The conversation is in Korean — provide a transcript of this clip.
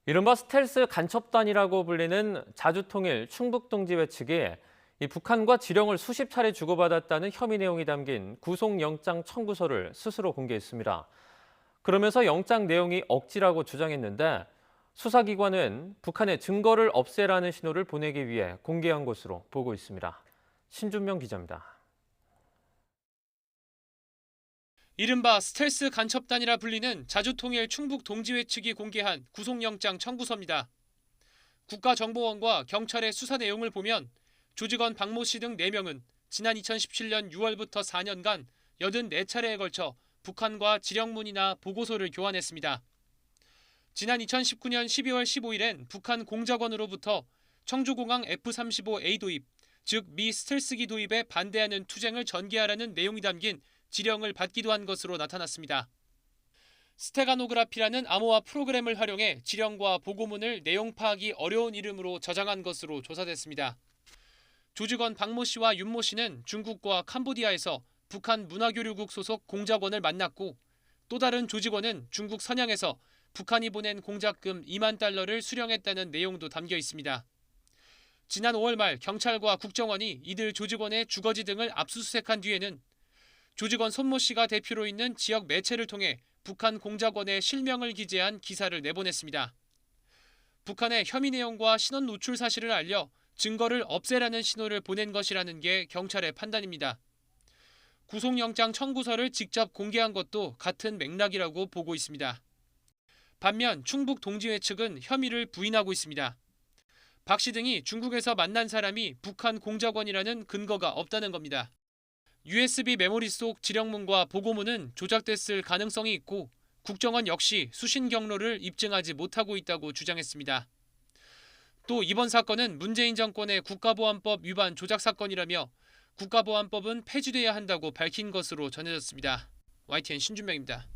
이른바 스텔스 간첩단이라고 불리는 자주통일 충북동지회 측이 이 북한과 지령을 수십 차례 주고받았다는 혐의 내용이 담긴 구속영장 청구서를 스스로 공개했습니다. 그러면서 영장 내용이 억지라고 주장했는데 수사기관은 북한에 증거를 없애라는 신호를 보내기 위해 공개한 것으로 보고 있습니다. 신준명 기자입니다. 이른바 스텔스 간첩단이라 불리는 자주통일 충북동지회 측이 공개한 구속영장 청구서입니다. 국가정보원과 경찰의 수사 내용을 보면 조직원 박모 씨 등 4명은 지난 2017년 6월부터 4년간 84차례에 걸쳐 북한과 지령문이나 보고서를 교환했습니다. 지난 2019년 12월 15일엔 북한 공작원으로부터 청주공항 F-35A 도입, 즉 미 스텔스기 도입에 반대하는 투쟁을 전개하라는 내용이 담긴 지령을 받기도 한 것으로 나타났습니다. 스테가노그라피라는 암호화 프로그램을 활용해 지령과 보고문을 내용 파악이 어려운 이름으로 저장한 것으로 조사됐습니다. 조직원 박모 씨와 윤모 씨는 중국과 캄보디아에서 북한 문화교류국 소속 공작원을 만났고 또 다른 조직원은 중국 선양에서 북한이 보낸 공작금 2만 달러를 수령했다는 내용도 담겨 있습니다. 지난 5월 말 경찰과 국정원이 이들 조직원의 주거지 등을 압수수색한 뒤에는 조직원 손모 씨가 대표로 있는 지역 매체를 통해 북한 공작원의 실명을 기재한 기사를 내보냈습니다. 북한의 혐의 내용과 신원 노출 사실을 알려 증거를 없애라는 신호를 보낸 것이라는 게 경찰의 판단입니다. 구속영장 청구서를 직접 공개한 것도 같은 맥락이라고 보고 있습니다. 반면 충북동지회 측은 혐의를 부인하고 있습니다. 박 씨 등이 중국에서 만난 사람이 북한 공작원이라는 근거가 없다는 겁니다. USB 메모리 속 지령문과 보고문은 조작됐을 가능성이 있고 국정원 역시 수신 경로를 입증하지 못하고 있다고 주장했습니다. 또 이번 사건은 문재인 정권의 국가보안법 위반 조작 사건이라며 국가보안법은 폐지돼야 한다고 밝힌 것으로 전해졌습니다. YTN 신준명입니다.